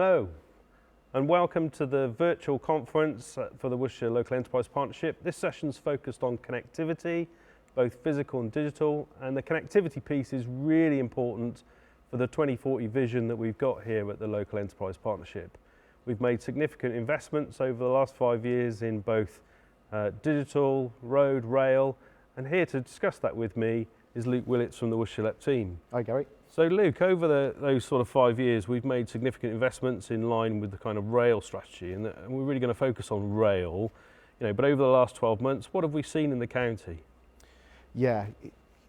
Hello and welcome to the virtual conference for the Worcestershire Local Enterprise Partnership. This session's focused on connectivity, both physical and digital, and the connectivity piece is really important for the 2040 vision that we've got here at the Local Enterprise Partnership. We've made significant investments over the last 5 years in both digital, road, rail, and here to discuss that with me is Luke Willetts from the Worcestershire LEP team. Hi Gary. So Luke, over those sort of 5 years, we've made significant investments in line with the kind of rail strategy, and we're really going to focus on rail. But over the last 12 months, what have we seen in the county? Yeah,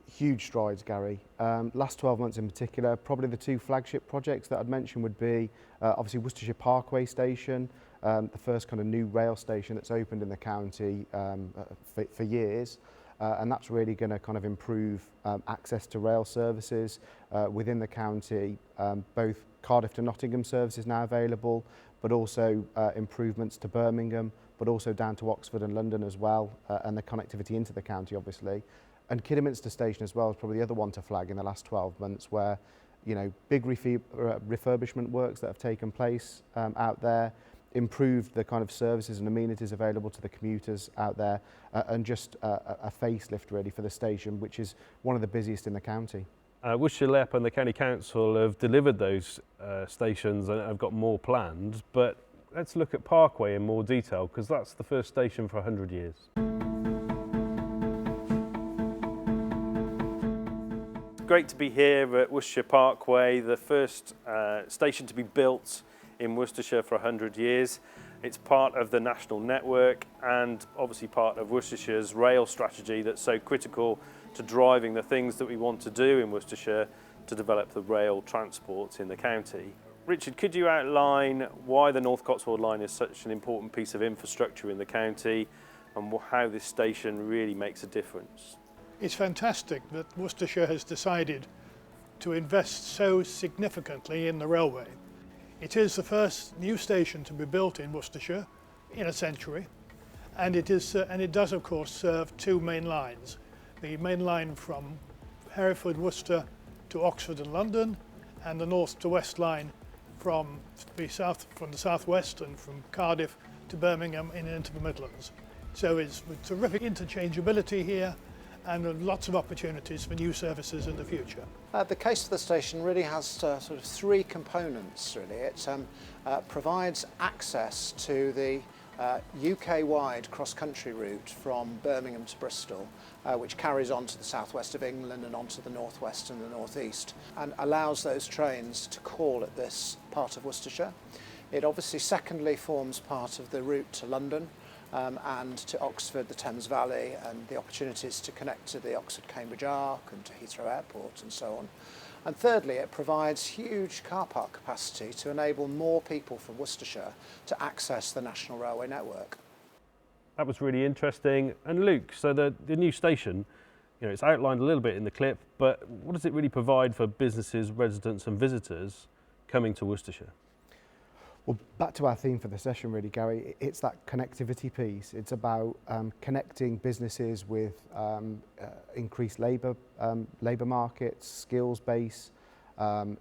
huge strides, Gary. Last 12 months in particular, probably the two flagship projects that I'd mention would be obviously Worcestershire Parkway Station, the first kind of new rail station that's opened in the county for years. And that's really going to kind of improve access to rail services within the county. Both Cardiff to Nottingham services now available, but also improvements to Birmingham, but also down to Oxford and London as well, and the connectivity into the county obviously. And Kidderminster Station as well is probably the other one to flag in the last 12 months where, big refurbishment works that have taken place out there, improved the kind of services and amenities available to the commuters out there, and just a facelift really for the station, which is one of the busiest in the county. Worcestershire LEP and the County Council have delivered those stations and have got more planned, but let's look at Parkway in more detail because that's the first station for 100 years. It's great to be here at Worcestershire Parkway, the first station to be built in Worcestershire for 100 years. It's part of the national network and obviously part of Worcestershire's rail strategy that's so critical to driving the things that we want to do in Worcestershire to develop the rail transport in the county. Richard, could you outline why the North Cotswold line is such an important piece of infrastructure in the county and how this station really makes a difference? It's fantastic that Worcestershire has decided to invest so significantly in the railway. It is the first new station to be built in Worcestershire in a century, and it does of course serve two main lines. The main line from Hereford, Worcester to Oxford and London, and the north to west line from the southwest and from Cardiff to Birmingham and into the Midlands. So it's with terrific interchangeability here and lots of opportunities for new services in the future. The case of the station really has sort of three components really. It provides access to the UK-wide cross-country route from Birmingham to Bristol, which carries on to the southwest of England and onto the northwest and the northeast, and allows those trains to call at this part of Worcestershire. It obviously secondly forms part of the route to London, and to Oxford, the Thames Valley, and the opportunities to connect to the Oxford-Cambridge Arc and to Heathrow Airport and so on. And thirdly, it provides huge car park capacity to enable more people from Worcestershire to access the National Railway network. That was really interesting. And Luke, so the new station, it's outlined a little bit in the clip, but what does it really provide for businesses, residents and visitors coming to Worcestershire? Well, back to our theme for the session really, Gary, it's that connectivity piece. It's about connecting businesses with increased labour markets, skills base,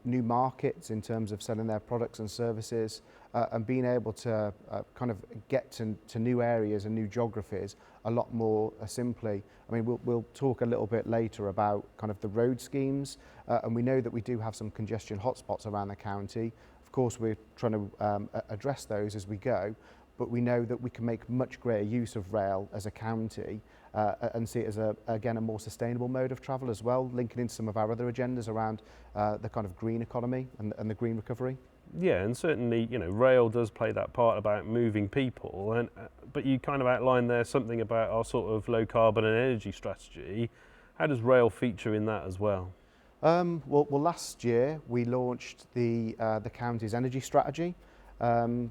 new markets in terms of selling their products and services, and being able to kind of get to new areas and new geographies a lot more simply. I mean, we'll talk a little bit later about kind of the road schemes, and we know that we do have some congestion hotspots around the county. Of course, we're trying to address those as we go, but we know that we can make much greater use of rail as a county and see it as, again, a more sustainable mode of travel as well, linking into some of our other agendas around the kind of green economy and the green recovery. Yeah, and certainly, rail does play that part about moving people, but you kind of outlined there something about our sort of low carbon and energy strategy. How does rail feature in that as well? Well, last year we launched the county's energy strategy. An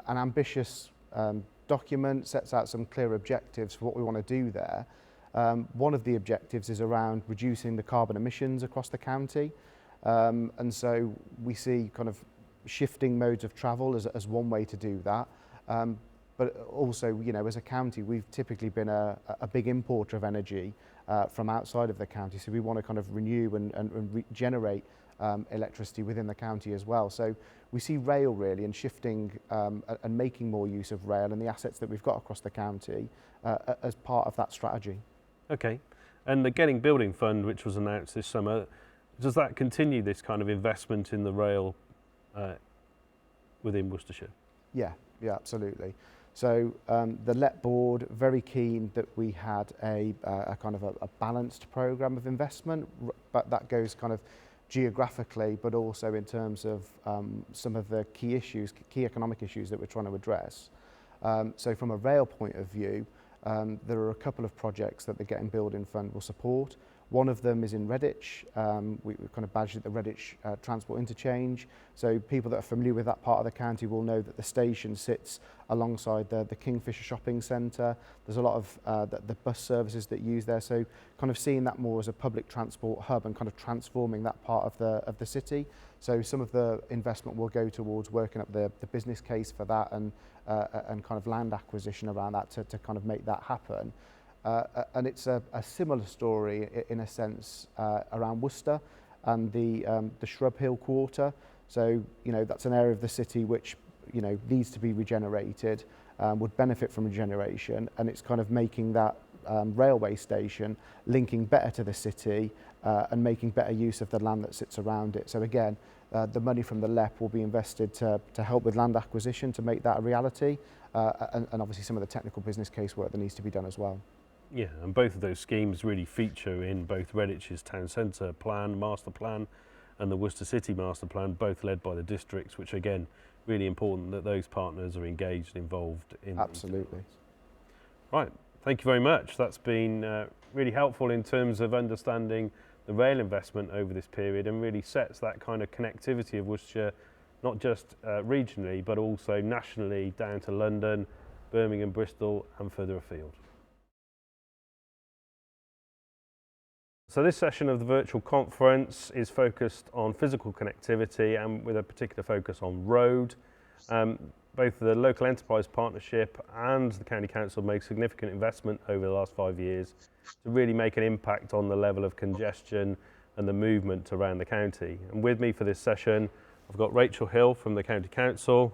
ambitious document sets out some clear objectives for what we want to do there. One of the objectives is around reducing the carbon emissions across the county, and so we see kind of shifting modes of travel as one way to do that. but also, you know, as a county, we've typically been a big importer of energy from outside of the county, so we want to kind of renew and regenerate electricity within the county as well. So we see rail really and shifting and making more use of rail and the assets that we've got across the county as part of that strategy. Okay, and the Getting Building Fund, which was announced this summer, does that continue this kind of investment in the rail within Worcestershire? Yeah, absolutely. So the LEP board very keen that we had a kind of a balanced programme of investment, but that goes kind of geographically, but also in terms of some of the key economic issues that we're trying to address. So from a rail point of view, there are a couple of projects that the Getting Building Fund will support. One of them is in Redditch. We kind of badged it the Redditch Transport Interchange. So people that are familiar with that part of the county will know that the station sits alongside the Kingfisher Shopping Centre. There's a lot of the bus services that use there. So kind of seeing that more as a public transport hub and kind of transforming that part of the city. So some of the investment will go towards working up the business case for that and kind of land acquisition around that to kind of make that happen. And it's a similar story in a sense around Worcester and the Shrub Hill Quarter. So, you know, that's an area of the city which, you know, needs to be regenerated, would benefit from regeneration, and it's kind of making that railway station linking better to the city and making better use of the land that sits around it. So again, the money from the LEP will be invested to help with land acquisition to make that a reality, and obviously some of the technical business case work that needs to be done as well. Yeah, and both of those schemes really feature in both Redditch's town centre plan, master plan, and the Worcester City master plan, both led by the districts, which again, really important that those partners are engaged, involved in. Absolutely. Right, thank you very much. That's been really helpful in terms of understanding the rail investment over this period, and really sets that kind of connectivity of Worcestershire, not just regionally, but also nationally down to London, Birmingham, Bristol, and further afield. So this session of the virtual conference is focused on physical connectivity and with a particular focus on road. Both the Local Enterprise Partnership and the County Council have made significant investment over the last 5 years to really make an impact on the level of congestion and the movement around the county. And with me for this session, I've got Rachel Hill from the County Council,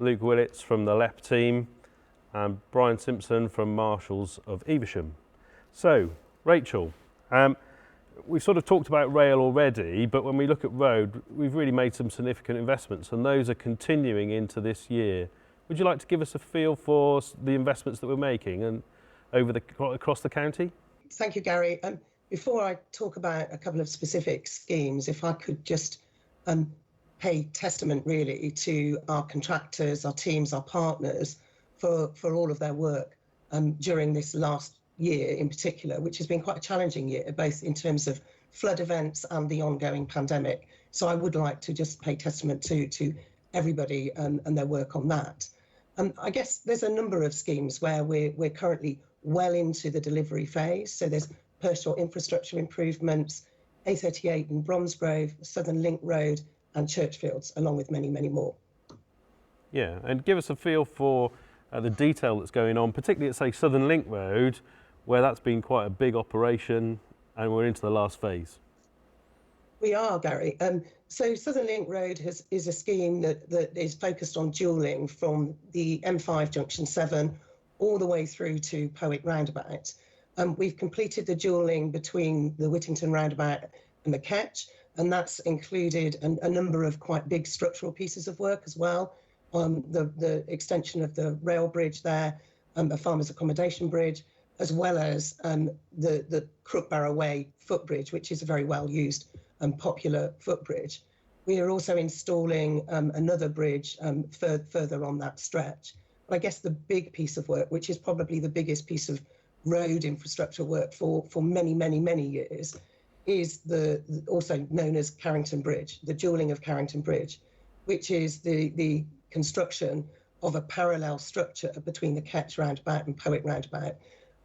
Luke Willetts from the LEP team, and Brian Simpson from Marshals of Evesham. So, Rachel, we've sort of talked about rail already, but when we look at road, we've really made some significant investments, and those are continuing into this year. Would you like to give us a feel for the investments that we're making and across the county? Thank you, Gary. Before I talk about a couple of specific schemes, if I could just pay testament really to our contractors, our teams, our partners for all of their work during this last year in particular, which has been quite a challenging year, both in terms of flood events and the ongoing pandemic. So I would like to just pay testament to everybody and their work on that. I guess there's a number of schemes where we're currently well into the delivery phase. So there's Pershore infrastructure improvements, A38 in Bromsgrove, Southern Link Road and Churchfields, along with many, many more. Yeah, and give us a feel for the detail that's going on, particularly at, say, Southern Link Road, where that's been quite a big operation and we're into the last phase. We are, Gary. So Southern Link Road is a scheme that is focused on dualling from the M5 Junction 7 all the way through to Powick Roundabout. We've completed the dualling between the Whittington Roundabout and the Ketch, and that's included a number of quite big structural pieces of work as well. The extension of the rail bridge there, a farmers' accommodation bridge, as well as the Crookbarrow Way footbridge, which is a very well used and popular footbridge. We are also installing another bridge further on that stretch. But I guess the big piece of work, which is probably the biggest piece of road infrastructure work for many, many, many years, is also known as Carrington Bridge, the dualling of Carrington Bridge, which is the construction of a parallel structure between the Ketch Roundabout and Powick Roundabout.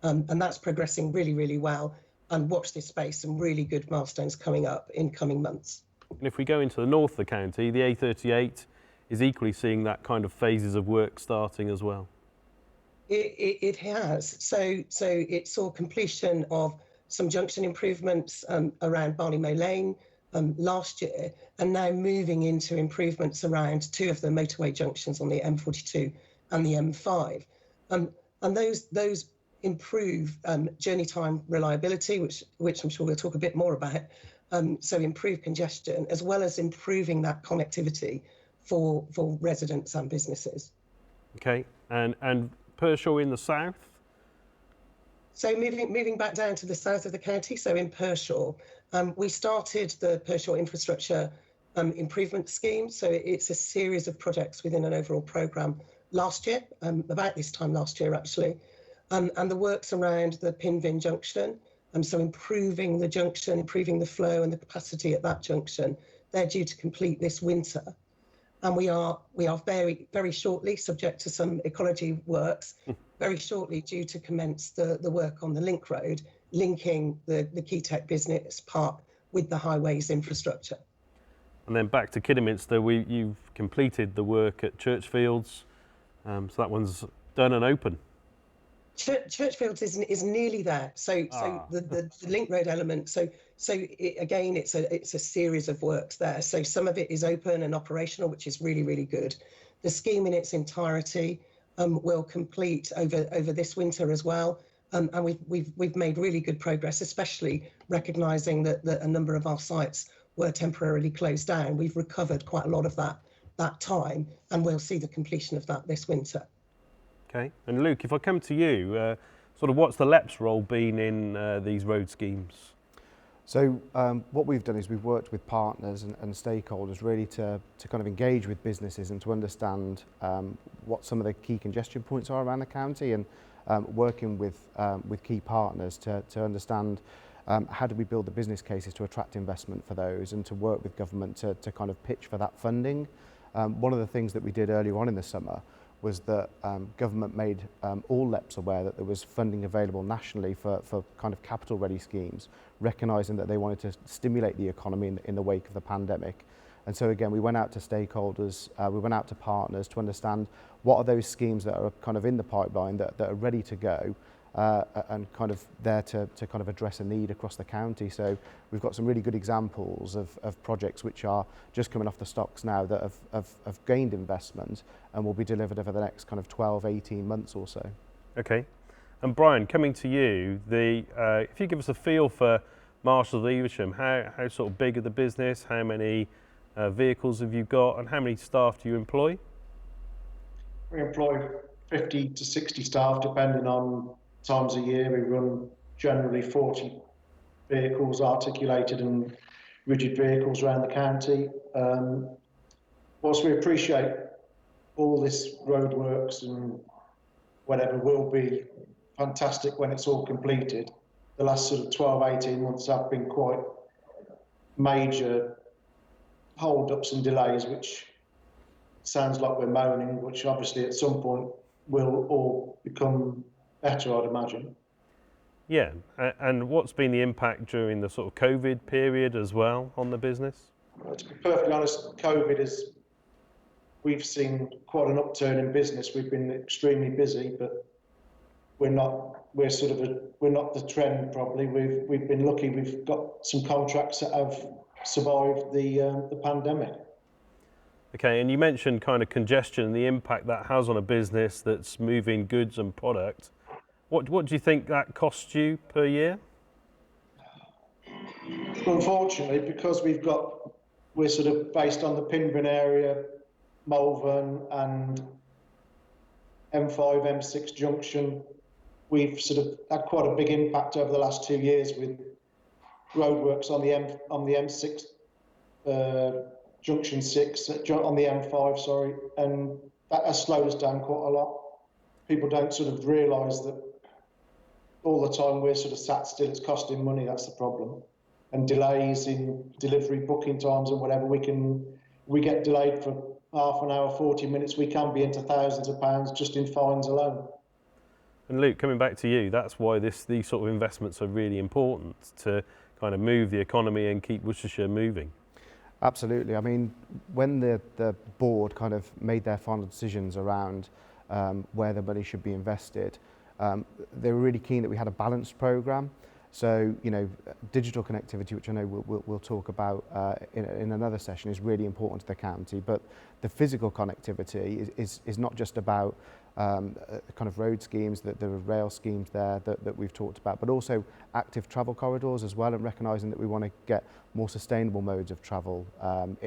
And that's progressing really, really well. And watch this space, some really good milestones coming up in coming months. And if we go into the north of the county, the A38 is equally seeing that kind of phases of work starting as well. It has. So it saw completion of some junction improvements around Barley Mow Lane last year, and now moving into improvements around two of the motorway junctions on the M42 and the M5. And those improve journey time reliability, which I'm sure we'll talk a bit more about. So improve congestion, as well as improving that connectivity for residents and businesses. Okay, and Pershore in the south? So moving back down to the south of the county, so in Pershore, we started the Pershore Infrastructure Improvement Scheme. So it's a series of projects within an overall programme last year, about this time last year actually, and the works around the Pinvin junction, so improving the junction, improving the flow and the capacity at that junction. They're due to complete this winter. And we are very, very shortly, subject to some ecology works, very shortly due to commence the work on the link road, linking the Keytech Business Park with the highways infrastructure. And then back to Kidderminster, you've completed the work at Churchfields, so that one's done and open. Churchfields is nearly there. So the link road element. Again, it's a series of works there. So some of it is open and operational, which is really, really good. The scheme in its entirety will complete over this winter as well. And we've made really good progress, especially recognising that a number of our sites were temporarily closed down. We've recovered quite a lot of that time, and we'll see the completion of that this winter. Okay, and Luke, if I come to you, sort of what's the LEP's role been in these road schemes? So what we've done is we've worked with partners and stakeholders really to kind of engage with businesses and to understand what some of the key congestion points are around the county, and working with key partners to understand how do we build the business cases to attract investment for those, and to work with government to kind of pitch for that funding. One of the things that we did earlier on in the summer was that government made all LEPs aware that there was funding available nationally for kind of capital-ready schemes, recognising that they wanted to stimulate the economy in the wake of the pandemic. And so again, we went out to stakeholders, we went out to partners to understand what are those schemes that are kind of in the pipeline that are ready to go, and kind of there to kind of address a need across the county. So we've got some really good examples of projects which are just coming off the stocks now that have gained investment and will be delivered over the next kind of 12, 18 months or so. Okay. And Brian, coming to you, if you give us a feel for Marshall Evesham, how sort of big are the business, how many vehicles have you got, and how many staff do you employ? We employ 50 to 60 staff depending on times of year. We run generally 40 vehicles, articulated and rigid vehicles around the county. Whilst we appreciate all this roadworks and whatever will be fantastic when it's all completed, the last sort of 12, 18 months have been quite major hold-ups and delays, which sounds like we're moaning, which obviously at some point will all become better, I'd imagine. Yeah, and what's been the impact during the sort of COVID period as well on the business? Well, to be perfectly honest, we've seen quite an upturn in business. We've been extremely busy, but we're not the trend probably. We've been lucky. We've got some contracts that have survived the pandemic. Okay, and you mentioned kind of congestion and the impact that has on a business that's moving goods and product. What do you think that costs you per year? Unfortunately, because we're sort of based on the Pinvin area, Malvern and M5, M6 junction, we've sort of had quite a big impact over the last 2 years with roadworks on the M6, junction 6, on the M5, sorry, and that has slowed us down quite a lot. People don't sort of realise that all the time we're sort of sat still, it's costing money, that's the problem. And delays in delivery, booking times and whatever, we get delayed for half an hour, 40 minutes, we can be into thousands of pounds just in fines alone. And Luke, coming back to you, that's why these sort of investments are really important to kind of move the economy and keep Worcestershire moving. Absolutely. I mean, when the board kind of made their final decisions around where the money should be invested. They were really keen that we had a balanced programme. So, you know, digital connectivity, which I know we'll talk about in another session, is really important to the county. But the physical connectivity is not just about kind of road schemes, that there are rail schemes there that we've talked about, but also active travel corridors as well, and recognising that we want to get more sustainable modes of travel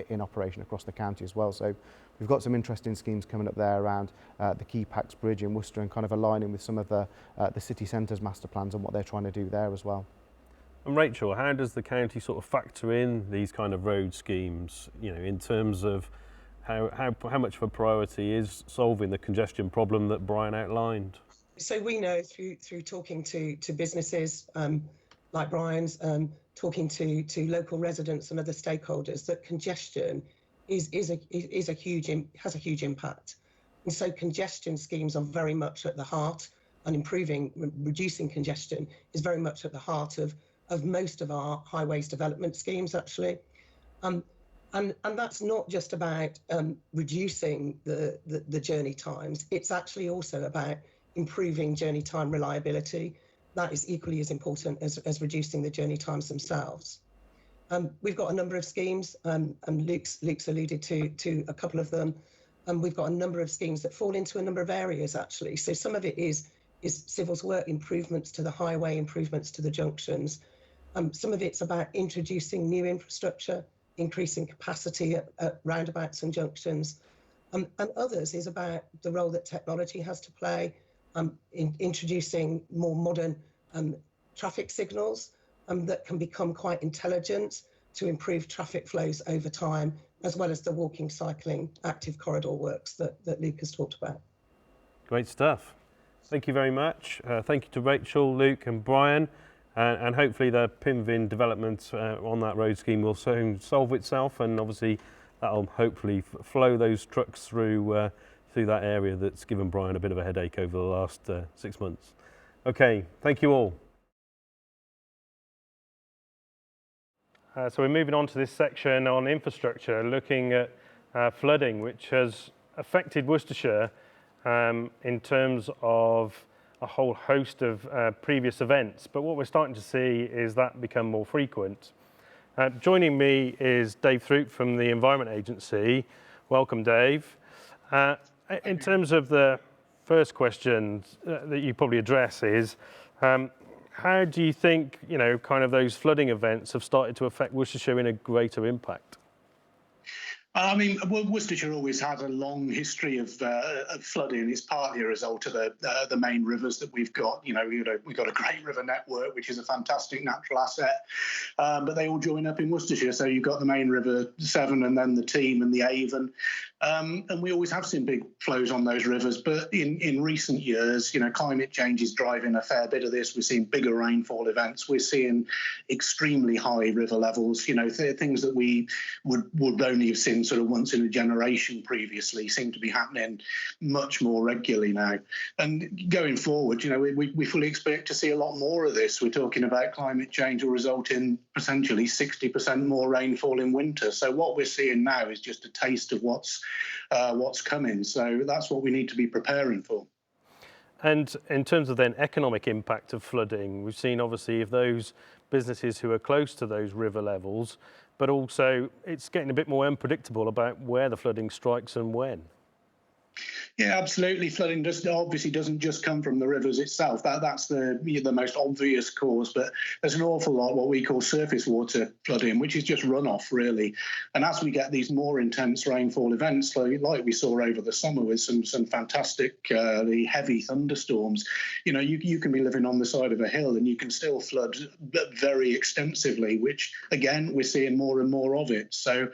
in operation across the county as well. So we've got some interesting schemes coming up there around the Key Pax Bridge in Worcester, and kind of aligning with some of the city centres master plans and what they're trying to do there as well. And Rachel, how does the county sort of factor in these kind of road schemes, you know, in terms of how much of a priority is solving the congestion problem that Brian outlined? So we know through talking to businesses like Brian's, talking to local residents and other stakeholders, that congestion has a huge impact. And so congestion schemes are very much at the heart, and reducing congestion is very much at the heart of most of our highways development schemes, actually. And that's not just about reducing the journey times. It's actually also about improving journey time reliability. That is equally as important as reducing the journey times themselves. We've got a number of schemes, and Luke's alluded to a couple of them. We've got a number of schemes that fall into a number of areas, actually. So some of it is civils work, improvements to the highway, improvements to the junctions. Some of it's about introducing new infrastructure, increasing capacity at roundabouts and junctions. And others is about the role that technology has to play in introducing more modern traffic signals that can become quite intelligent to improve traffic flows over time, as well as the walking, cycling, active corridor works that Luke has talked about. Great stuff. Thank you very much. Thank you to Rachel, Luke and Brian. And hopefully the Pinvin development on that road scheme will soon solve itself, and obviously that'll hopefully flow those trucks through that area that's given Brian a bit of a headache over the last 6 months. Okay, thank you all. So we're moving on to this section on infrastructure, looking at flooding, which has affected Worcestershire in terms of a whole host of previous events, but what we're starting to see is that become more frequent. Joining me is Dave Throop from the Environment Agency. Welcome, Dave. In terms of the first question that you probably address is, how do you think, you know, kind of those flooding events have started to affect Worcestershire in a greater impact? I mean, Worcestershire always had a long history of flooding. It's partly a result of the main rivers that we've got. You know, we've got a great river network, which is a fantastic natural asset, but they all join up in Worcestershire. So you've got the main river, Severn, and then the Team and the Avon. And we always have seen big flows on those rivers. But in recent years, you know, climate change is driving a fair bit of this. We're seeing bigger rainfall events. We're seeing extremely high river levels. You know, things that we would only have seen sort of once in a generation previously seem to be happening much more regularly now. And going forward, you know, we fully expect to see a lot more of this. We're talking about climate change will result in potentially 60% more rainfall in winter. So what we're seeing now is just a taste of what's coming. So that's what we need to be preparing for. And in terms of then economic impact of flooding, we've seen obviously of those businesses who are close to those river levels, but also it's getting a bit more unpredictable about where the flooding strikes and when. Yeah, absolutely. Flooding obviously doesn't just come from the rivers itself. That's the most obvious cause, but there's an awful lot what we call surface water flooding, which is just runoff, really. And as we get these more intense rainfall events, like we saw over the summer with some fantastic heavy thunderstorms, you know, you can be living on the side of a hill and you can still flood very extensively, which again we're seeing more and more of it. So,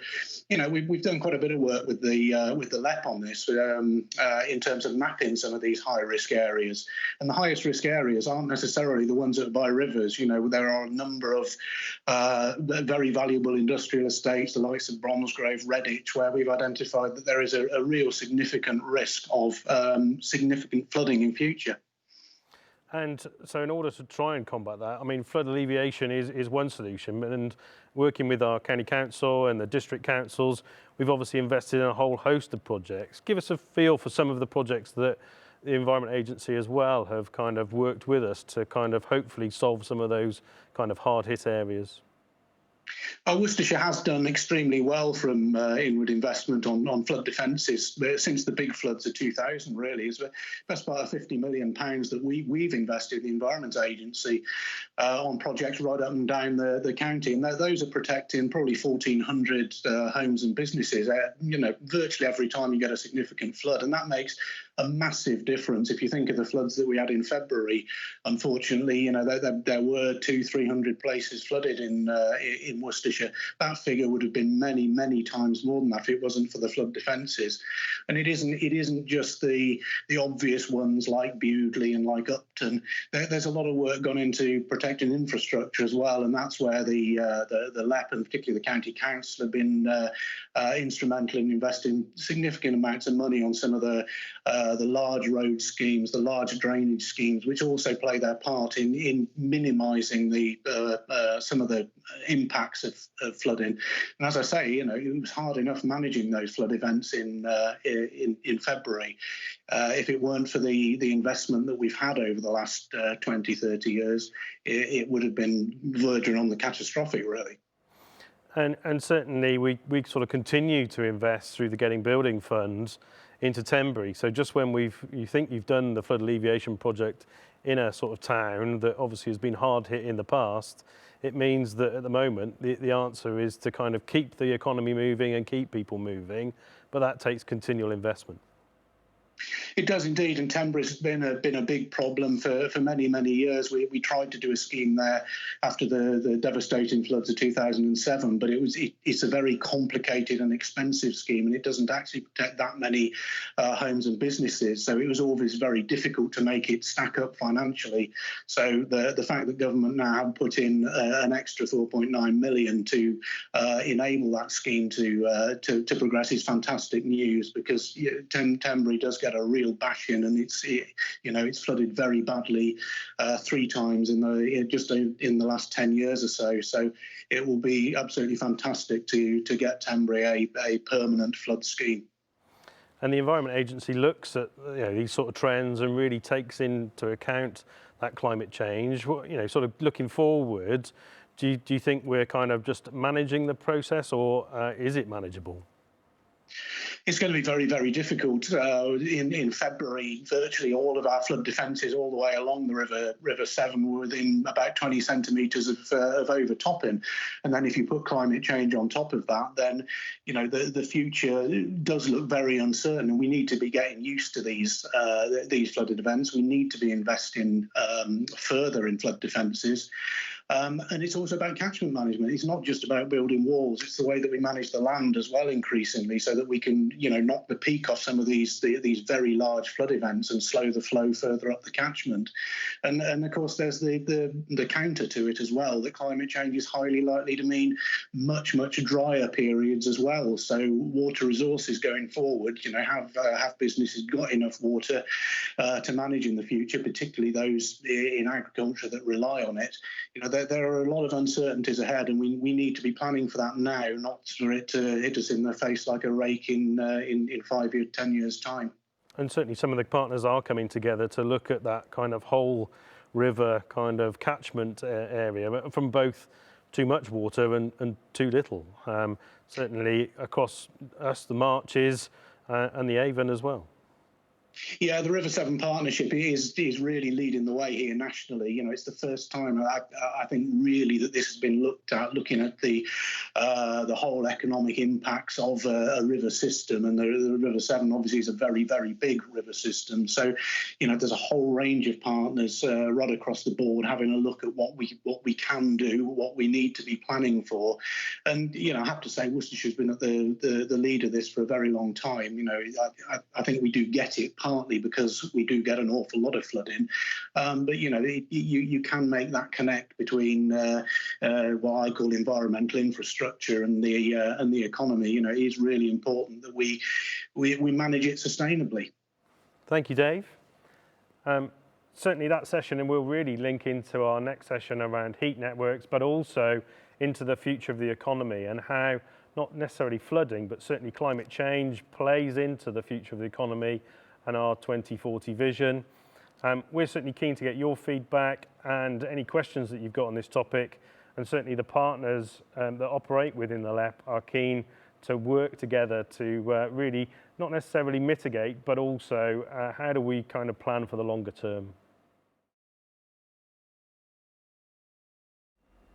you know, we've done quite a bit of work with the LEP on this. In terms of mapping some of these high-risk areas. And the highest risk areas aren't necessarily the ones that are by rivers. You know, there are a number of very valuable industrial estates, the likes of Bromsgrove, Redditch, where we've identified that there is a real significant risk of significant flooding in future. And so in order to try and combat that, I mean, flood alleviation is one solution, and working with our county council and the district councils, we've obviously invested in a whole host of projects. Give us a feel for some of the projects that the Environment Agency as well have kind of worked with us to kind of hopefully solve some of those kind of hard hit areas. Worcestershire has done extremely well from inward investment on flood defences since the big floods of 2000. Really, it's the best part of £50 million that we've invested in the Environment Agency on projects right up and down the county, and those are protecting probably 1,400 homes and businesses. Virtually every time you get a significant flood, and that makes a massive difference. If you think of the floods that we had in February, unfortunately, there were 200-300 places flooded in Worcestershire. That figure would have been many, many times more than that if it wasn't for the flood defences. And it isn't just the obvious ones like Bewdley and like Upton. There's a lot of work gone into protecting infrastructure as well, and that's where the LEP and particularly the county council have been instrumental in investing significant amounts of money on some of the large road schemes, the large drainage schemes, which also play their part in minimising some of the impacts of flooding. And as I say, it was hard enough managing those flood events in February. If it weren't for the investment that we've had over the last 20, 30 years, it would have been verging on the catastrophic, really. And certainly we sort of continue to invest through the Getting Building funds into Tembury. So just when you think you've done the flood alleviation project in a sort of town that obviously has been hard hit in the past, it means that at the moment the answer is to kind of keep the economy moving and keep people moving, but that takes continual investment. It does indeed, and Tembury's been a big problem for many, many years. We tried to do a scheme there after the devastating floods of 2007, but it's a very complicated and expensive scheme, and it doesn't actually protect that many homes and businesses. So it was always very difficult to make it stack up financially. So the fact that government now have put in an extra 4.9 million to enable that scheme to progress is fantastic news, because Tembury does get a real bashing, and it's flooded very badly 3 times in the last 10 years or so. So it will be absolutely fantastic to get Tembury a permanent flood scheme. And the Environment Agency looks at these sort of trends and really takes into account that climate change. Sort of looking forward, do you think we're kind of just managing the process, or is it manageable? It's going to be very, very difficult. In February, virtually all of our flood defences all the way along the River Severn were within about 20 centimetres of overtopping. And then if you put climate change on top of that, then the future does look very uncertain, and we need to be getting used to these flooded events. We need to be investing further in flood defences. And it's also about catchment management. It's not just about building walls. It's the way that we manage the land as well, increasingly, so that we can, knock the peak off some of these very large flood events and slow the flow further up the catchment. And of course, there's the counter to it as well. That climate change is highly likely to mean much, much drier periods as well. So water resources going forward, have businesses got enough water to manage in the future, particularly those in agriculture that rely on it. There are a lot of uncertainties ahead, and we need to be planning for that now, not for it to hit us in the face like a rake in 5 years, 10 years' time. And certainly some of the partners are coming together to look at that kind of whole river kind of catchment area, from both too much water and too little. Certainly across us, the Marches and the Avon as well. Yeah, the River Severn Partnership is really leading the way here nationally. It's the first time I think really that this has been looked at, looking at the whole economic impacts of a river system. And the River Severn obviously is a very, very big river system. So, there's a whole range of partners right across the board having a look at what we can do, what we need to be planning for. And, I have to say, Worcestershire's been at the lead of this for a very long time. I think we do get it, partly because we do get an awful lot of flooding, but you can make that connect between what I call environmental infrastructure and the economy. It is really important that we manage it sustainably. Thank you, Dave. certainly that session, and we'll really link into our next session around heat networks, but also into the future of the economy and how not necessarily flooding, but certainly climate change plays into the future of the economy and our 2040 vision. We're certainly keen to get your feedback and any questions that you've got on this topic, and certainly the partners that operate within the LEP are keen to work together to really not necessarily mitigate, but also how do we kind of plan for the longer term.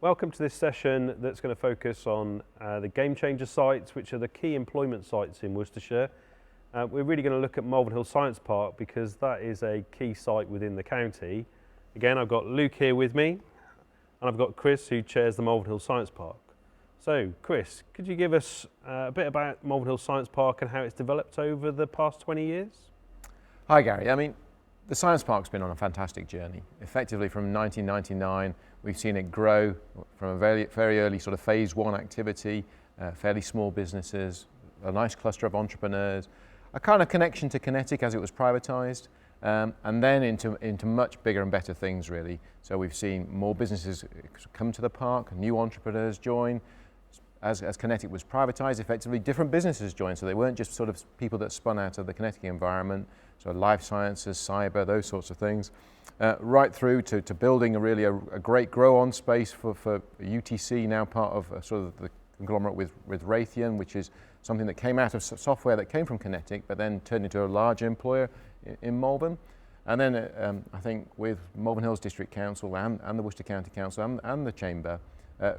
Welcome to this session that's going to focus on the game changer sites, which are the key employment sites in Worcestershire. We're really going to look at Malvern Hill Science Park because that is a key site within the county. Again, I've got Luke here with me, and I've got Chris, who chairs the Malvern Hill Science Park. So, Chris, could you give us a bit about Malvern Hill Science Park and how it's developed over the past 20 years? Hi, Gary. I mean, the Science Park's been on a fantastic journey. Effectively, from 1999, we've seen it grow from a very, very early sort of phase one activity, fairly small businesses, a nice cluster of entrepreneurs, a kind of connection to Kinetic as it was privatised, and then into much bigger and better things, really. So we've seen more businesses come to the park, new entrepreneurs join. As Kinetic was privatised, effectively different businesses joined, so they weren't just sort of people that spun out of the Kinetic environment, so life sciences, cyber, those sorts of things, right through to building a great grow-on space for UTC, now part of sort of the conglomerate with Raytheon, which is something that came out of software that came from Kinetic, but then turned into a large employer in Malvern. And then I think with Malvern Hills District Council and the Worcester County Council and the Chamber,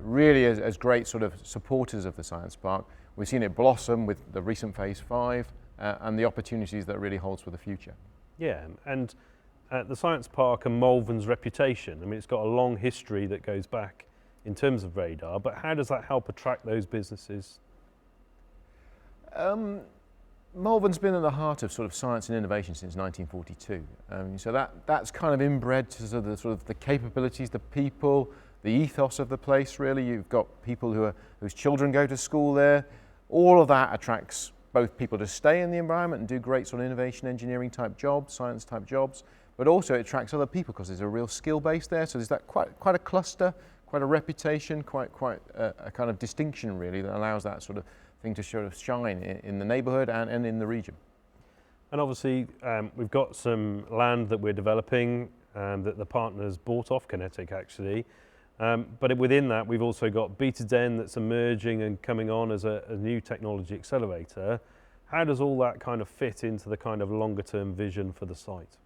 really as great sort of supporters of the Science Park. We've seen it blossom with the recent Phase 5 and the opportunities that it really holds for the future. Yeah, and the Science Park and Malvern's reputation, I mean, it's got a long history that goes back in terms of radar, but how does that help attract those businesses? Malvern's been at the heart of sort of science and innovation since 1942. So that's kind of inbred to sort of the capabilities, the people, the ethos of the place, really. You've got people whose children go to school there. All of that attracts both people to stay in the environment and do great sort of innovation engineering type jobs, science type jobs, but also it attracts other people because there's a real skill base there. So there's that quite a cluster, quite a reputation, quite a kind of distinction, really, that allows that sort of thing to sort of shine in the neighbourhood and in the region. And obviously we've got some land that we're developing that the partners bought off Kinetic, actually. But within that, we've also got Beta-Den that's emerging and coming on as a new technology accelerator. How does all that kind of fit into the kind of longer term vision for the site?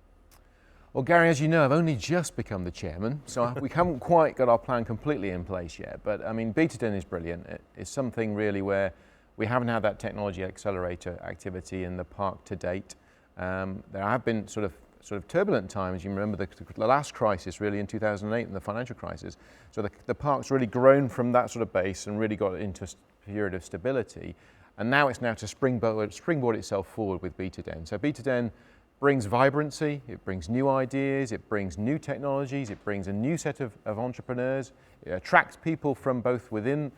Well, Gary, as you know, I've only just become the chairman, so we haven't quite got our plan completely in place yet. But I mean, Beta-Den is brilliant. It's something really where we haven't had that technology accelerator activity in the park to date. There have been sort of turbulent times. You remember the last crisis, really, in 2008, and the financial crisis. So the park's really grown from that sort of base and really got into a period of stability. And now it's to springboard itself forward with Beta-Den. So Beta-Den brings vibrancy, it brings new ideas, it brings new technologies, it brings a new set of entrepreneurs. It attracts people from both within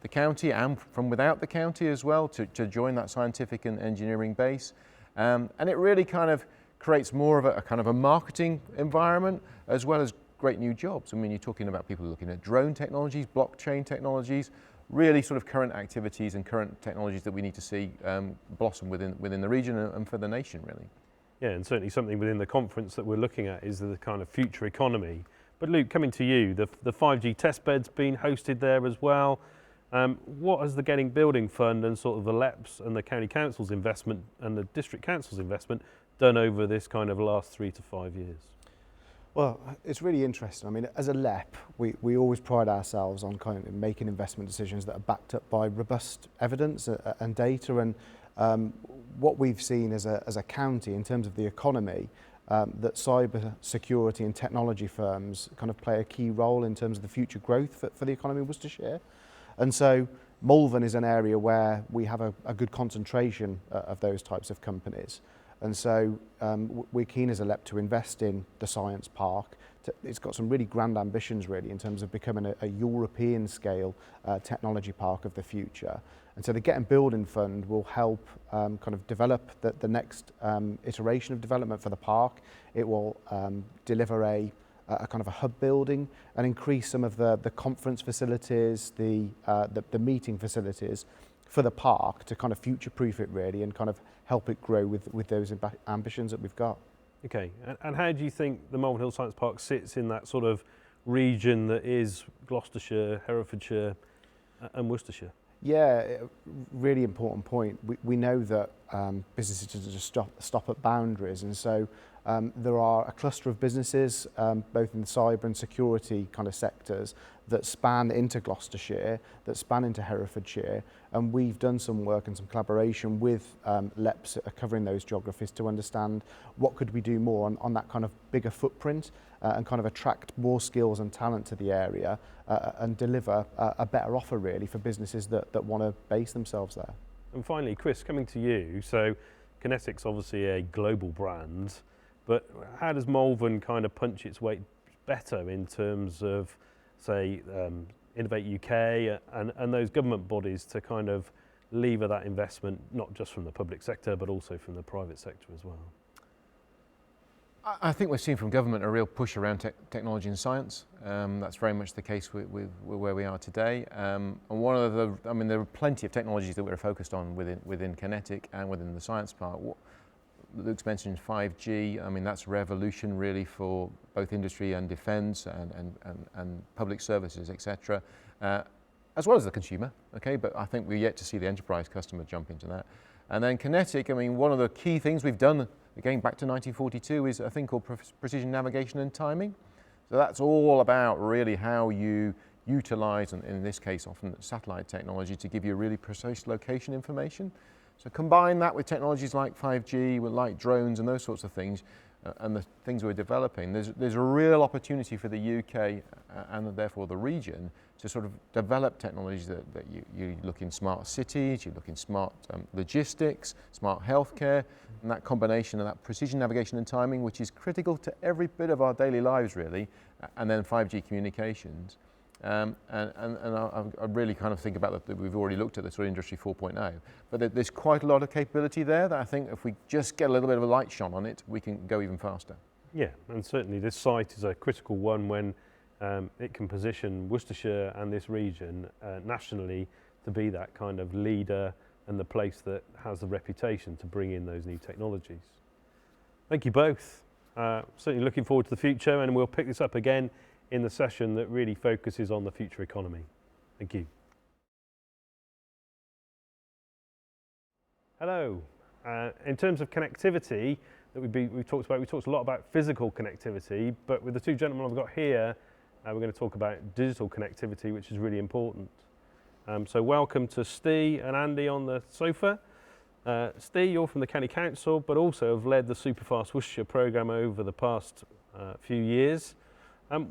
the county and from without the county as well to join that scientific and engineering base. And it really kind of creates more of a kind of a marketing environment as well as great new jobs. I mean, you're talking about people looking at drone technologies, blockchain technologies, really sort of current activities and current technologies that we need to see blossom within the region and for the nation, really. Yeah, and certainly something within the conference that we're looking at is the kind of future economy. But Luke, coming to you, the 5G testbed's been hosted there as well. What has the Getting Building Fund and sort of the LEP's and the County Council's investment and the District Council's investment done over this kind of last 3 to 5 years? Well, it's really interesting. I mean, as a LEP, we always pride ourselves on kind of making investment decisions that are backed up by robust evidence and data. And what we've seen as a county in terms of the economy, that cyber security and technology firms kind of play a key role in terms of the future growth for the economy of Worcestershire. And so Malvern is an area where we have a good concentration of those types of companies. And so we're keen as a LEP to invest in the science park. It's got some really grand ambitions really in terms of becoming a European scale technology park of the future. And so the Get and Building Fund will help kind of develop the next iteration of development for the park. It will deliver a kind of a hub building and increase some of the conference facilities, the meeting facilities for the park to kind of future-proof it really and kind of help it grow with those ambitions that we've got. Okay, and how do you think the Malvern Hill Science Park sits in that sort of region that is Gloucestershire, Herefordshire and Worcestershire? Yeah, really important point. We know that businesses just stop at boundaries, and so there are a cluster of businesses, both in the cyber and security kind of sectors, that span into Gloucestershire, that span into Herefordshire, and we've done some work and some collaboration with LEPs covering those geographies to understand what could we do more on that kind of bigger footprint and kind of attract more skills and talent to the area and deliver a better offer really for businesses that want to base themselves there. And finally, Chris, coming to you, so Kinetic's obviously a global brand, but how does Malvern kind of punch its weight better in terms of, say, Innovate UK and those government bodies to kind of lever that investment, not just from the public sector, but also from the private sector as well? I think we're seeing from government a real push around technology and science. That's very much the case with where we are today. And one of there are plenty of technologies that we're focused on within Kinetic and within the science part. Luke's mentioned 5G. I mean, that's revolution really for both industry and defence and public services, etc., as well as the consumer. Okay, but I think we're yet to see the enterprise customer jump into that. And then Kinetic, I mean, one of the key things we've done, again back to 1942, is a thing called precision navigation and timing. So that's all about really how you utilise, and in this case often satellite technology, to give you really precise location information. So combine that with technologies like 5G, like drones and those sorts of things, and the things we're developing, there's a real opportunity for the UK and therefore the region to sort of develop technologies that you look in smart cities, you look in smart logistics, smart healthcare, and that combination of that precision navigation and timing, which is critical to every bit of our daily lives really, and then 5G communications. And I really kind of think about that we've already looked at the sort of Industry 4.0, but there's quite a lot of capability there that I think if we just get a little bit of a light shone on it, we can go even faster. Yeah, and certainly this site is a critical one when it can position Worcestershire and this region nationally to be that kind of leader and the place that has the reputation to bring in those new technologies. Thank you both. Certainly looking forward to the future, and we'll pick this up again in the session that really focuses on the future economy. Thank you. Hello. In terms of connectivity that we've talked about, we talked a lot about physical connectivity, but with the two gentlemen I've got here, we're going to talk about digital connectivity, which is really important. So welcome to Steve and Andy on the sofa. Steve, you're from the County Council, but also have led the Superfast Worcestershire programme over the past few years.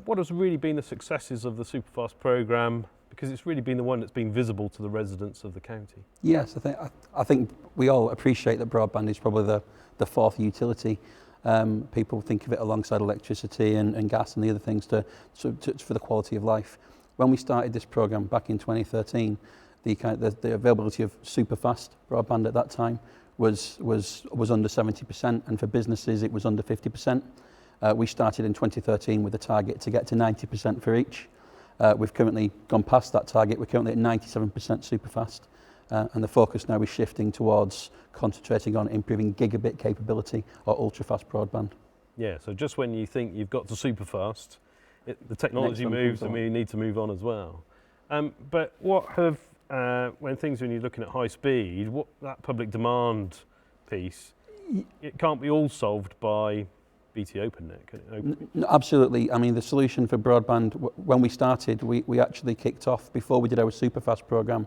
What has really been the successes of the Superfast programme? Because it's really been the one that's been visible to the residents of the county. Yes, I think we all appreciate that broadband is probably the fourth utility. People think of it alongside electricity and gas and the other things for the quality of life. When we started this programme back in 2013, the availability of superfast broadband at that time was under 70%, and for businesses it was under 50%. We started in 2013 with a target to get to 90% for each. We've currently gone past that target. We're currently at 97% superfast, and the focus now is shifting towards concentrating on improving gigabit capability or ultra-fast broadband. Yeah, so just when you think you've got to superfast, the technology moves and we need to move on as well. But what have, when you're looking at high speed, what that public demand piece, it can't be all solved by BT OpenNet, can it? No, absolutely. I mean, the solution for broadband, when we started, we actually kicked off, before we did our Superfast programme,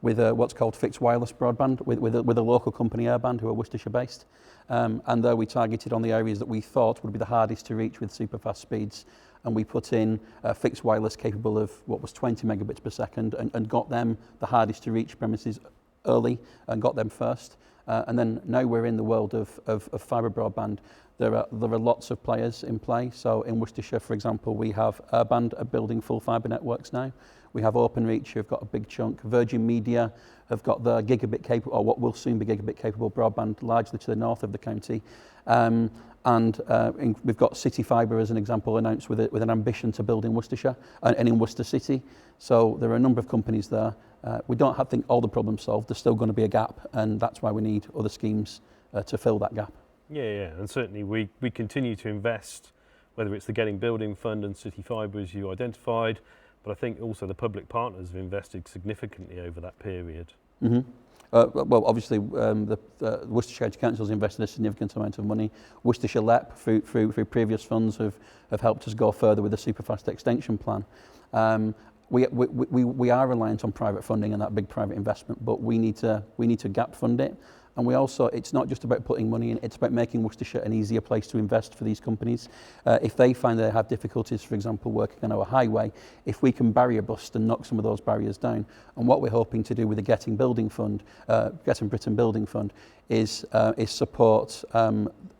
with what's called fixed wireless broadband with a local company, Airband, who are Worcestershire based. And there we targeted on the areas that we thought would be the hardest to reach with superfast speeds. And we put in fixed wireless capable of what was 20 megabits per second and got them the hardest to reach premises early and got them first. And then now we're in the world of fibre broadband. There are lots of players in play. So in Worcestershire, for example, we have Urband are building full fibre networks now. We have Openreach, who've got a big chunk. Virgin Media have got the gigabit capable, or what will soon be gigabit capable broadband, largely to the north of the county. We've got City Fibre as an example announced with an ambition to build in Worcestershire and in Worcester City. So there are a number of companies there. We don't think all the problems solved. There's still going to be a gap, and that's why we need other schemes to fill that gap. Yeah, and certainly we continue to invest, whether it's the Getting Building Fund and City Fibre as you identified, but I think also the public partners have invested significantly over that period. Mm-hmm. Well, obviously, the Worcestershire County Council has invested a significant amount of money. Worcestershire LEP, through previous funds, have helped us go further with the Superfast extension plan. We are reliant on private funding and that big private investment, but we need to gap fund it. And we also, it's not just about putting money in, it's about making Worcestershire an easier place to invest for these companies. If they find they have difficulties, for example, working on our highway, if we can barrier bust and knock some of those barriers down, and what we're hoping to do with the Getting Britain Building Fund is support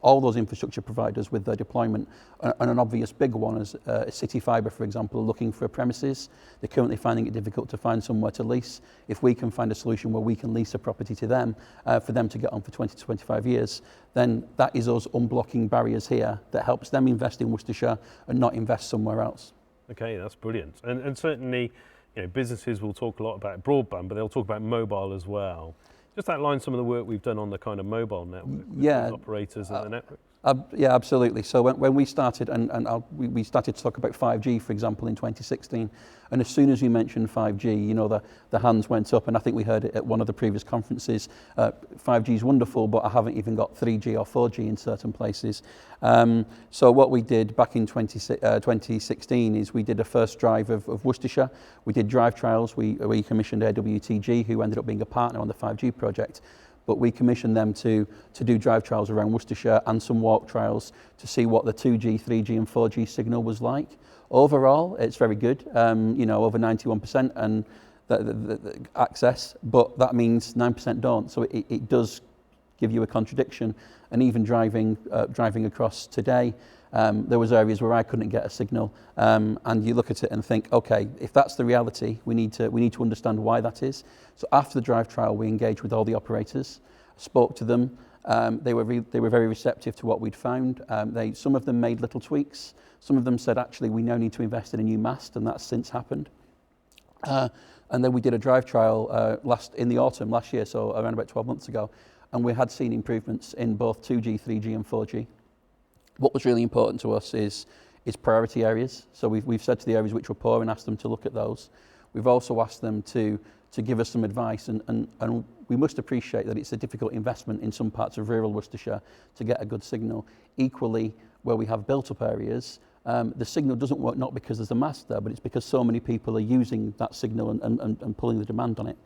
all those infrastructure providers with their deployment. And an obvious big one is City Fibre, for example, are looking for premises. They're currently finding it difficult to find somewhere to lease. If we can find a solution where we can lease a property to them for them to get on for 20 to 25 years, then that is us unblocking barriers here that helps them invest in Worcestershire and not invest somewhere else. Okay, that's brilliant. And certainly, businesses will talk a lot about broadband, but they'll talk about mobile as well. Just outline some of the work we've done on the kind of mobile network with those operators and the networks. Yeah, absolutely. So when we started, we started to talk about 5G, for example, in 2016, and as soon as we mentioned 5G, the hands went up, and I think we heard it at one of the previous conferences. 5G is wonderful, but I haven't even got 3G or 4G in certain places. So what we did back in 2016 is we did a first drive of Worcestershire. We did drive trials. We commissioned AWTG, who ended up being a partner on the 5G project. But we commissioned them to do drive trials around Worcestershire and some walk trials to see what the 2G, 3G and 4G signal was like. Overall, it's very good, over 91% and the access, but that means 9% don't. So it does give you a contradiction. And even driving across today, there was areas where I couldn't get a signal, and you look at it and think, okay, if that's the reality, we need to understand why that is. So after the drive trial, we engaged with all the operators, spoke to them. They were very receptive to what we'd found. Some of them made little tweaks. Some of them said, actually, we now need to invest in a new mast, and that's since happened. And then we did a drive trial in the autumn last year, so around about 12 months ago, and we had seen improvements in both 2G, 3G and 4G. What was really important to us is priority areas. So we've said to the areas which were poor and asked them to look at those. We've also asked them to give us some advice, and we must appreciate that it's a difficult investment in some parts of rural Worcestershire to get a good signal. Equally, where we have built up areas, the signal doesn't work not because there's a mast there, but it's because so many people are using that signal and pulling the demand on it.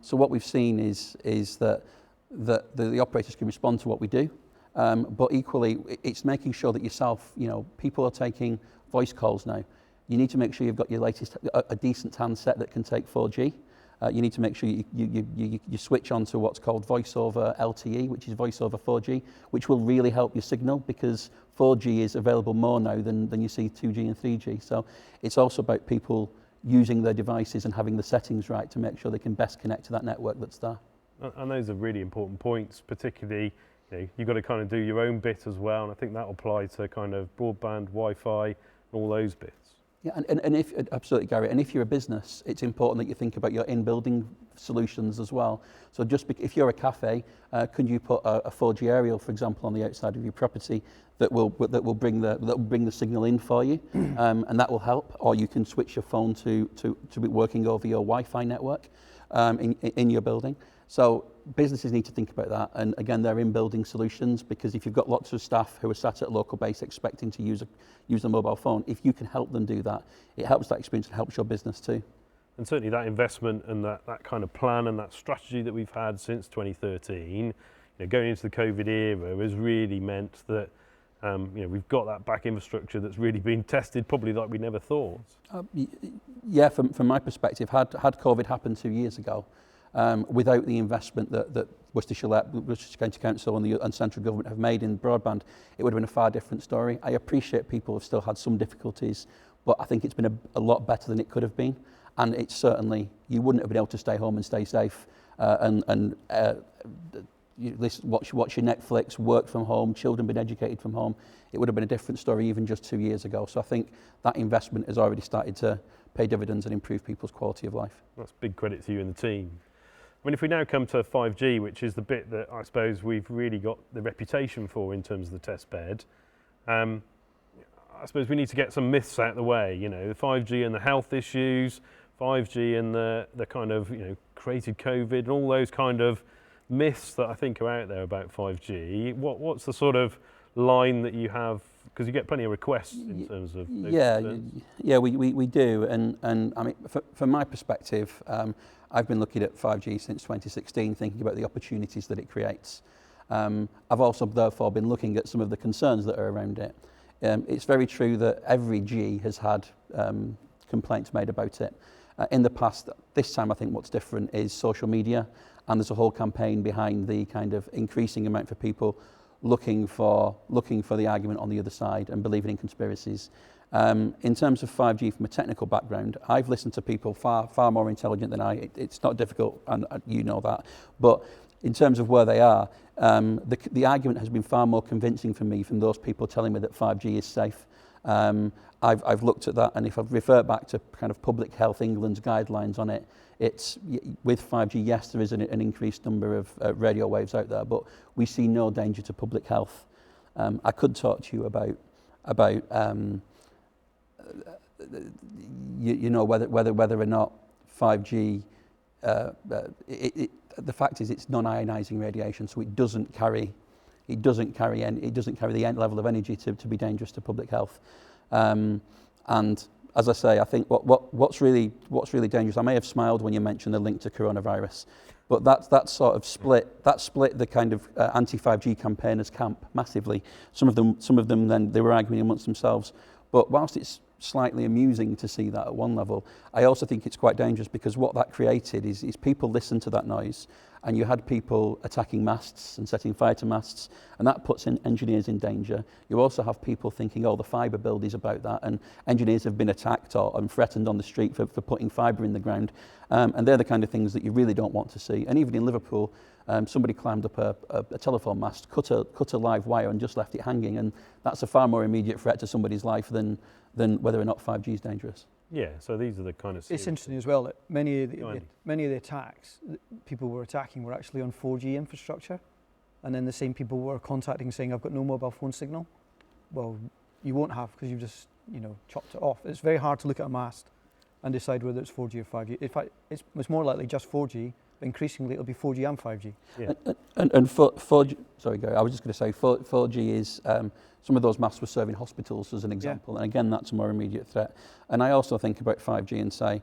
So what we've seen is that the operators can respond to what we do. But equally, it's making sure that yourself, people are taking voice calls now. You need to make sure you've got your latest, a decent handset that can take 4G. You need to make sure you switch on to what's called voice over LTE, which is voice over 4G, which will really help your signal because 4G is available more now than you see 2G and 3G. So it's also about people using their devices and having the settings right to make sure they can best connect to that network that's there. And those are really important points, particularly you've got to kind of do your own bit as well, and I think that will apply to kind of broadband, Wi-Fi, and all those bits. Yeah, and if absolutely, Gary, and if you're a business, it's important that you think about your in-building solutions as well. So if you're a cafe, can you put a 4G aerial, for example, on the outside of your property that will bring the signal in for you, and that will help. Or you can switch your phone to be working over your Wi-Fi network in your building. So businesses need to think about that, and again, they're in-building solutions, because if you've got lots of staff who are sat at a local base expecting to use a mobile phone, if you can help them do that, it helps that experience and helps your business too. And certainly that investment and that kind of plan and that strategy that we've had since 2013, going into the COVID era, has really meant that we've got that back infrastructure that's really been tested probably like we never thought. Yeah, from my perspective, had COVID happened 2 years ago, without the investment that Worcestershire LEP, Worcestershire County Council and central government have made in broadband, it would have been a far different story. I appreciate people have still had some difficulties, but I think it's been a lot better than it could have been. And it's certainly, you wouldn't have been able to stay home and stay safe watch your Netflix, work from home, children being educated from home. It would have been a different story even just 2 years ago. So I think that investment has already started to pay dividends and improve people's quality of life. That's big credit to you and the team. I mean, if we now come to 5G, which is the bit that I suppose we've really got the reputation for in terms of the test bed, I suppose we need to get some myths out of the way, you know, the 5G and the health issues, 5G and the kind of, you know, created COVID and all those kind of myths that I think are out there about 5G. What's the sort of line that you have, because you get plenty of requests in terms of those concerns? Yeah, we do, and I mean, from my perspective, I've been looking at 5G since 2016, thinking about the opportunities that it creates. I've also therefore been looking at some of the concerns that are around it. It's very true that every G has had complaints made about it. In the past, this time I think what's different is social media, and there's a whole campaign behind the kind of increasing amount for people looking for the argument on the other side and believing in conspiracies. In terms of 5G from a technical background, I've listened to people far more intelligent than I. It's not difficult, and you know that. But in terms of where they are, the argument has been far more convincing for me from those people telling me that 5G is safe. I've looked at that, and if I refer back to kind of Public Health England's guidelines on it, it's with 5G, yes, there is an increased number of radio waves out there, but we see no danger to public health. I could talk to you about you know, whether or not 5G. The fact is, it's non-ionizing radiation, so it doesn't carry the level of energy to be dangerous to public health. And as I say, I think what's really dangerous. I may have smiled when you mentioned the link to coronavirus, but that sort of split the kind of anti-5G campaigners camp massively. Some of them then they were arguing amongst themselves. But whilst it's slightly amusing to see that at one level, I also think it's quite dangerous, because what that created is people listened to that noise, and you had people attacking masts and setting fire to masts, and that puts engineers in danger. You also have people thinking, oh, the fibre build is about that, and engineers have been attacked and threatened on the street for putting fibre in the ground, and they're the kind of things that you really don't want to see. And even in Liverpool, somebody climbed up a telephone mast, cut a live wire and just left it hanging, and that's a far more immediate threat to somebody's life than whether or not 5G is dangerous. Yeah, so these are the kind of... It's interesting as well that many of the attacks that people were attacking were actually on 4G infrastructure, and then the same people were contacting saying, I've got no mobile phone signal. Well, you won't have, because you've just, you know, chopped it off. It's very hard to look at a mast and decide whether it's 4G or 5G. In fact, it's more likely just 4G, but increasingly it'll be 4G and 5G. Yeah. And 4G, sorry Gary, I was just going to say 4G is, some of those masts were serving hospitals as an example, and again that's a more immediate threat. And I also think about 5G and say,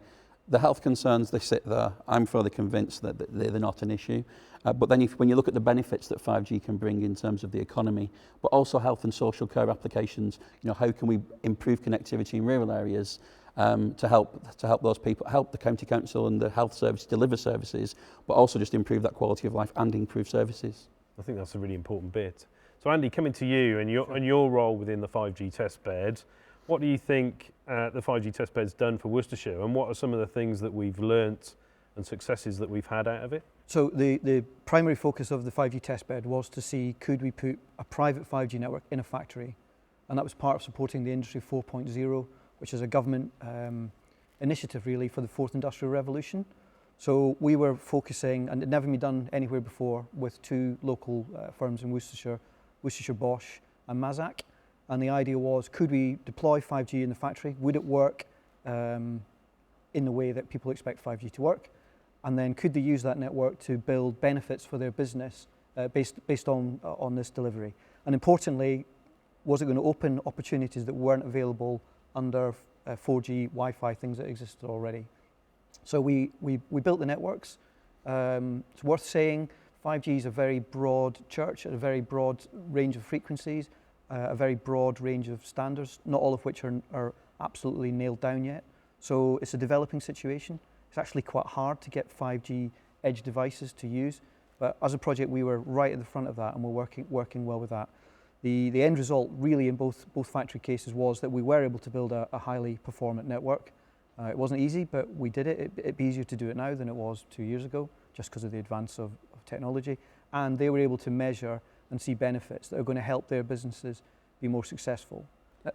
the health concerns, they sit there. I'm fairly convinced that they're not an issue. But then when you look at the benefits that 5G can bring in terms of the economy, but also health and social care applications, you know, how can we improve connectivity in rural areas to help those people, help the county council and the health service deliver services, but also just improve that quality of life and improve services. I think that's a really important bit. So Andy, coming to you and your role within the 5G test bed, what do you think the 5G test bed's done for Worcestershire, and what are some of the things that we've learnt and successes that we've had out of it? So the primary focus of the 5G test bed was to see, could we put a private 5G network in a factory? And that was part of supporting the Industry 4.0, which is a government initiative really for the fourth industrial revolution. So we were focusing, and it had never been done anywhere before, with two local firms in Worcestershire, Worcestershire Bosch and Mazak. And the idea was, could we deploy 5G in the factory? Would it work in the way that people expect 5G to work? And then could they use that network to build benefits for their business based on this delivery? And importantly, was it going to open opportunities that weren't available under 4G Wi-Fi things that existed already? So we built the networks. It's worth saying 5G is a very broad church, a very broad range of frequencies, a very broad range of standards, not all of which are absolutely nailed down yet. So it's a developing situation. It's actually quite hard to get 5G edge devices to use. But as a project, we were right at the front of that, and we're working well with that. The end result, really, in both factory cases, was that we were able to build a highly performant network. It wasn't easy, but we did it. It'd be easier to do it now than it was 2 years ago, just because of the advance of technology. And they were able to measure and see benefits that are going to help their businesses be more successful.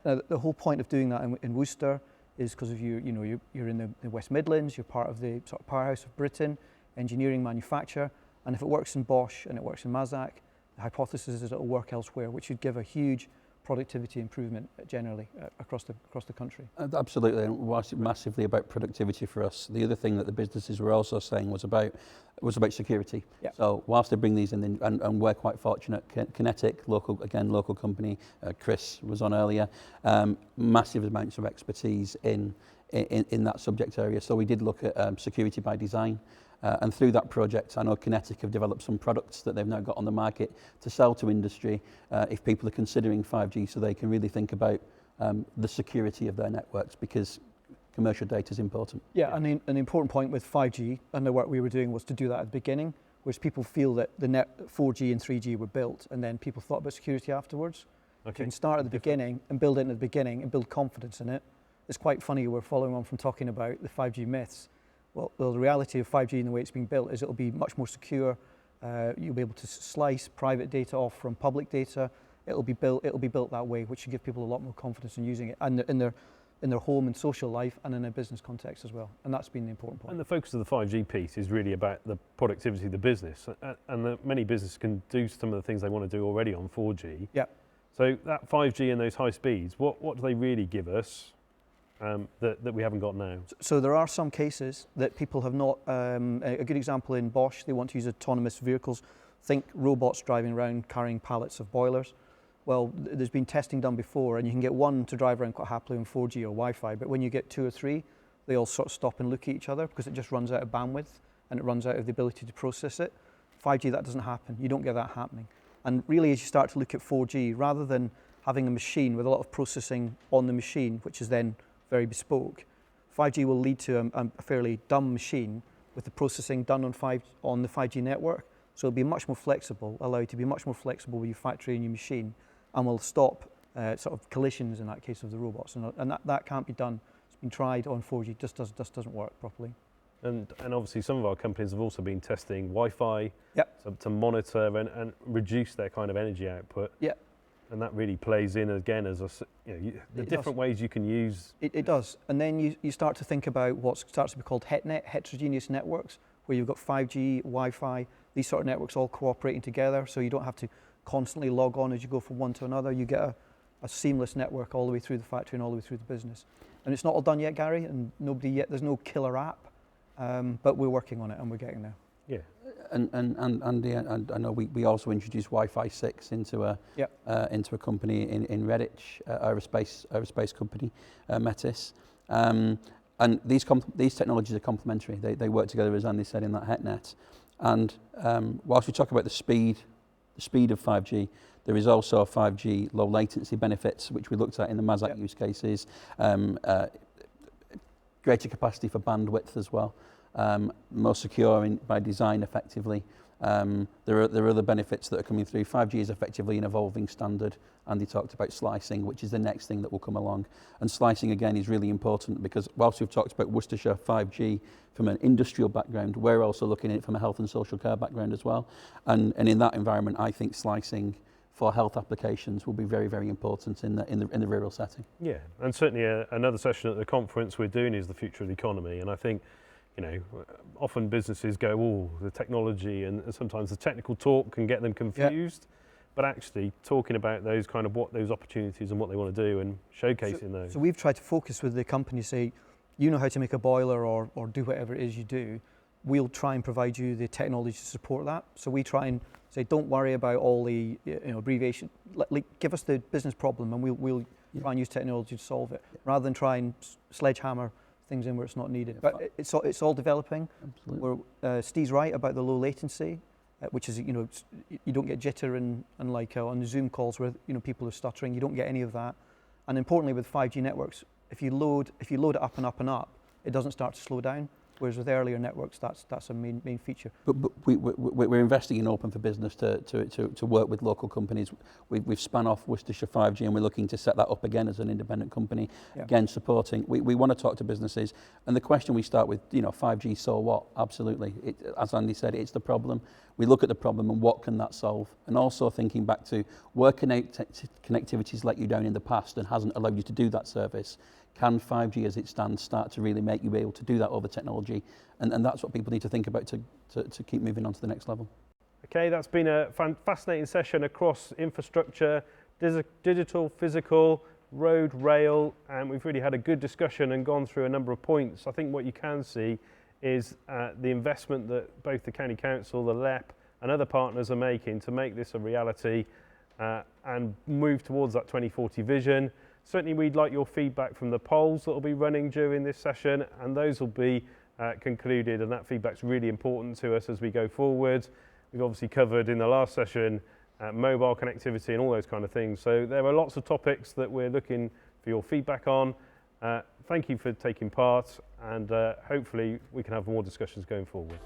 Now, the whole point of doing that in Worcester is because of you're in the West Midlands, you're part of the sort of powerhouse of Britain, engineering, manufacture, and if it works in Bosch and it works in Mazak, the hypothesis is that it'll work elsewhere, which would give a huge productivity improvement generally across the country. Absolutely, and whilst it's massively about productivity for us, the other thing that the businesses were also saying was about security. Yeah. So whilst they bring these in, and we're quite fortunate, Kinetic, local company, Chris was on earlier, massive amounts of expertise in that subject area. So we did look at security by design. And through that project, I know Kinetic have developed some products that they've now got on the market to sell to industry if people are considering 5G, so they can really think about the security of their networks, because commercial data is important. Yeah, and an important point with 5G and the work we were doing was to do that at the beginning, whereas people feel that the 4G and 3G were built and then people thought about security afterwards. Okay. You can start at the beginning and build it in the beginning and build confidence in it. It's quite funny, we're following on from talking about the 5G myths. Well, the reality of 5G and the way it's being built is it'll be much more secure. You'll be able to slice private data off from public data. It'll be built that way, which should give people a lot more confidence in using it, and in their home and social life, and in a business context as well. And that's been the important point. And the focus of the 5G piece is really about the productivity of the business, and many businesses can do some of the things they want to do already on 4G. Yeah. So that 5G and those high speeds, what do they really give us? That we haven't got now? So there are some cases that people have not, a good example in Bosch, they want to use autonomous vehicles. Think robots driving around carrying pallets of boilers. Well, there's been testing done before, and you can get one to drive around quite happily on 4G or Wi-Fi, but when you get 2 or 3, they all sort of stop and look at each other because it just runs out of bandwidth and it runs out of the ability to process it. 5G, that doesn't happen. You don't get that happening. And really, as you start to look at 4G, rather than having a machine with a lot of processing on the machine, which is then very bespoke, 5G will lead to a fairly dumb machine with the processing done on the 5G network. So it'll be much more flexible, allow you to be much more flexible with your factory and your machine, and will stop sort of collisions in that case of the robots. And that can't be done. It's been tried on 4G, just doesn't work properly. And obviously some of our companies have also been testing Wi-Fi to monitor and reduce their kind of energy output. Yeah. And that really plays in again as the different ways you can use. It does. And then you start to think about what starts to be called HETnet, heterogeneous networks, where you've got 5G, Wi-Fi, these sort of networks all cooperating together, so you don't have to constantly log on as you go from one to another. You get a seamless network all the way through the factory and all the way through the business. And it's not all done yet, Gary, and there's no killer app, but we're working on it and we're getting there. Yeah. And I know we also introduced Wi-Fi 6 into a company in Redditch, aerospace company, Metis. And these technologies are complementary. They work together, as Andy said, in that HETnet. And whilst we talk about the speed of 5G, there is also 5G low latency benefits, which we looked at in the Mazak use cases. Greater capacity for bandwidth as well. More secure by design effectively. There are other benefits that are coming through. 5G is effectively an evolving standard. Andy talked about slicing, which is the next thing that will come along. And slicing again is really important because whilst we've talked about Worcestershire 5G from an industrial background, we're also looking at it from a health and social care background as well. And in that environment, I think slicing for health applications will be very, very important in the rural setting. Yeah, and certainly another session at the conference we're doing is the future of the economy, and I think often businesses go, oh, the technology, and sometimes the technical talk can get them confused. Yeah. But actually talking about those kind of what those opportunities and what they want to do and showcasing those. So we've tried to focus with the company, say, you know how to make a boiler or do whatever it is you do. We'll try and provide you the technology to support that. So we try and say, don't worry about all the abbreviation. Give us the business problem and we'll try and use technology to solve it, rather than try and sledgehammer things in where it's not needed. But it's all developing. Absolutely. Steve's right about the low latency, which is, you don't get jitter and like on the Zoom calls where people are stuttering. You don't get any of that. And importantly, with 5G networks, if you load it up and up and up, it doesn't start to slow down. whereas with earlier networks, that's a main feature. But we're investing in Open for Business to work with local companies. We've spun off Worcestershire 5G and we're looking to set that up again as an independent company, again supporting. We want to talk to businesses, and the question we start with, 5G, so what? Absolutely. As Andy said, it's the problem. We look at the problem and what can that solve? And also thinking back to where connectivity's let you down in the past and hasn't allowed you to do that service. Can 5G as it stands start to really make you able to do that over technology? And that's what people need to think about to keep moving on to the next level. Okay, that's been a fascinating session across infrastructure, digital, physical, road, rail, and we've really had a good discussion and gone through a number of points. I think what you can see is the investment that both the County Council, the LEP and other partners are making to make this a reality and move towards that 2040 vision. Certainly we'd like your feedback from the polls that will be running during this session, and those will be concluded, and that feedback's really important to us as we go forward. We've obviously covered in the last session mobile connectivity and all those kind of things. So there are lots of topics that we're looking for your feedback on. Thank you for taking part, and hopefully we can have more discussions going forward.